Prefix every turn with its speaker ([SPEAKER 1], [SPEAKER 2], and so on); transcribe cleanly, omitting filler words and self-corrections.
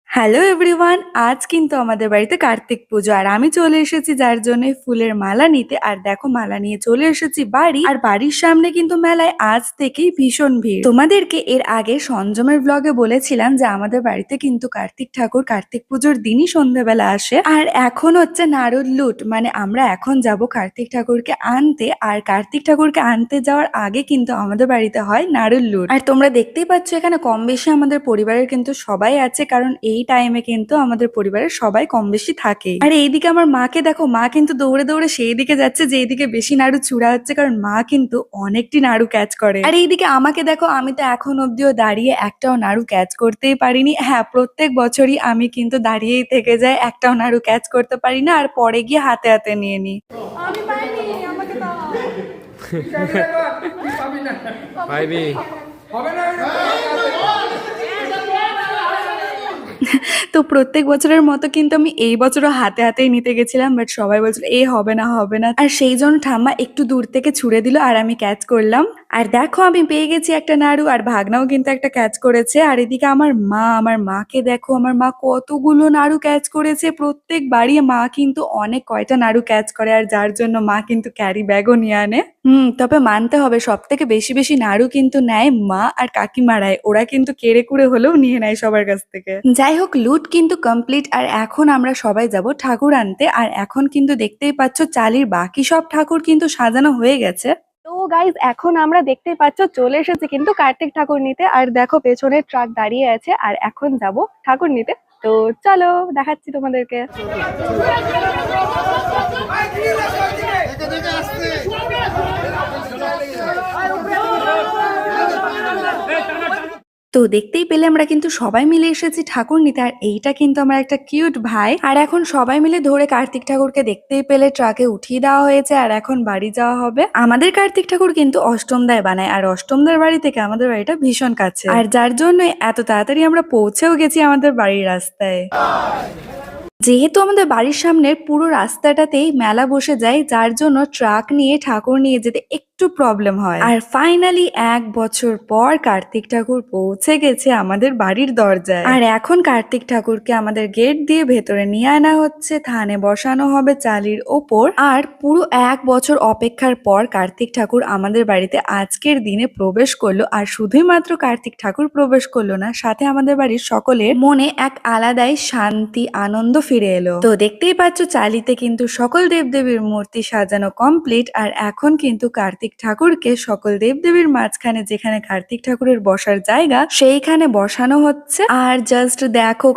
[SPEAKER 1] Hello everyone, আজ কিন্তু আমাদের বাড়িতে কার্তিক পুজো আর আমি চলে এসেছি যার জন্য ফুলের মালা নিতে। আর দেখো মালা নিয়ে চলে এসেছি বাড়ি, আর বাড়ির সামনে কিন্তু মেলায় আজ থেকেই ভীষণ ভিড়। তোমাদেরকে এর আগে সঞ্জমের ব্লগে বলেছিলাম যে আমাদের বাড়িতে কিন্তু কার্তিক ঠাকুর কার্তিক পুজোর দিনই সন্ধ্যাবেলা আসে। আর এখন হচ্ছে নারদ লুট, মানে আমরা এখন যাব কার্তিক ঠাকুরকে আনতে, আর কার্তিক ঠাকুরকে আনতে যাওয়ার আগে কিন্তু আমাদের বাড়িতে হয় নারদ লুট। আর তোমরা দেখতেই পাচ্ছ এখানে কম বেশি আমাদের পরিবারের কিন্তু সবাই আছে, কারণ এই টাইমে কিন্তু আমাদের পরিবারের সবাই কম বেশি থাকে। আর এইদিকে আমার মাকে দেখো, মা কিন্তু দৌড়ে দৌড়ে সেই দিকে যাচ্ছে যে এইদিকে বেশি নাড়ু চূড়া হচ্ছে, কারণ মা কিন্তু অনেকটি নাড়ু ক্যাচ করে। আর এইদিকে আমাকে দেখো, আমি তো এখন অব্দিও দাঁড়িয়ে একটাও নাড়ু ক্যাচ করতেই পারিনি। হ্যাঁ, প্রত্যেক বছরই আমি কিন্তু দাঁড়িয়েই থেকে যাই, একটাও নাড়ু ক্যাচ করতে পারি না, আর পরে গিয়ে হাতে হাতে নিয়ে নিই।
[SPEAKER 2] আমি পাইনি, আমাকে দাও।
[SPEAKER 3] পাইবি
[SPEAKER 2] হবে না।
[SPEAKER 1] তো প্রত্যেক বছরের মতো কিন্তু আমি এই বছরও হাতে হাতেই নিতে গেছিলাম, বাট সবাই বলছিল এ হবে না হবে না, আর সেই জন্য ঠাম্মা একটু দূর থেকে ছুড়ে দিল আর আমি ক্যাচ করলাম। আর দেখো আমি পেয়ে গেছি একটা নাড়ু, আর ভাগনাও কিন্তু একটা ক্যাচ করেছে। আর এদিকে আমার মাকে দেখো, আমার মা কতগুলো নাড়ু ক্যাচ করেছে। প্রত্যেকবারই মা কিন্তু অনেক কয়টা নাড়ু ক্যাচ করে, আর যার জন্য মা কিন্তু ক্যারি ব্যাগও নিয়ে আনে। তবে মানতে হবে সব থেকে বেশি বেশি নাড়ু কিন্তু নেয় মা আর কাকিমারাই, ওরা কিন্তু কেড়ে কুড়ে হলেও নিয়ে নেয় সবার কাছ থেকে। যাই হোক, লুট কিন্তু কমপ্লিট, আর এখন আমরা সবাই যাব ঠাকুর আনতে। আর এখন কিন্তু দেখতেই পাচ্ছ চালির বাকি সব ঠাকুর কিন্তু সাজানো হয়ে গেছে। তো গাইজ, এখন আমরা দেখতেই পাচ্ছ চলে এসেছি কিন্তু কার্তিক ঠাকুর নিতে। আর দেখো পেছনে ট্রাক দাঁড়িয়ে আছে, আর এখন যাব ঠাকুর নিতে। তো চলো দেখাচ্ছি তোমাদেরকে। তো দেখতেই পেলে আমরা কিন্তু সবাই মিলে এসেছি ঠাকুর নিতে, আর এইটা কিন্তু আমার একটা কিউট ভাই। আর এখন সবাই মিলে ধরে কার্তিক ঠাকুরকে দেখতেই পেলে ট্রাকে উঠিয়ে দেওয়া হয়েছে, আর এখন বাড়ি যাওয়া হবে। আমাদের কার্তিক ঠাকুর কিন্তু অষ্টমদায় বানায়, আর অষ্টমদার বাড়ি থেকে আমাদের বাড়িটা ভীষণ কাছে, আর যার জন্য এত তাড়াতাড়ি আমরা পৌঁছেও গেছি আমাদের বাড়ির রাস্তায়। যেহেতু আমাদের বাড়ির সামনের পুরো রাস্তাটাতেই মেলা বসে যায়, যার জন্য ট্রাক নিয়ে ঠাকুর নিয়ে যেতে একটু প্রবলেম হয়। আর ফাইনালি 1 বছর পর কার্তিক ঠাকুর পৌঁছে গেছে আমাদের বাড়ির দরজায়। আর এখন কার্তিক ঠাকুরকে আমাদের গেট দিয়ে ভেতরে নিয়ে আনা হচ্ছে, থানে বসানো হবে চালির ওপর। আর পুরো 1 বছর অপেক্ষার পর কার্তিক ঠাকুর আমাদের বাড়িতে আজকের দিনে প্রবেশ করলো। আর শুধুই মাত্র কার্তিক ঠাকুর প্রবেশ করলো না, সাথে আমাদের বাড়ির সকলের মনে এক আলাদাই শান্তি আনন্দ ফিরে এলো। তো দেখতেই পাচ্ছ চালিতে কিন্তু সকল দেবদেবীর মূর্তি সাজানো কমপ্লিট, আর এখন কিন্তু কার্তিক ঠাকুরকে সকল দেবদেবীর মাঝখানে, যেখানে কার্তিক ঠাকুরের বসার জায়গা, সেইখানে বসানো হচ্ছে। আর জাস্ট দেখো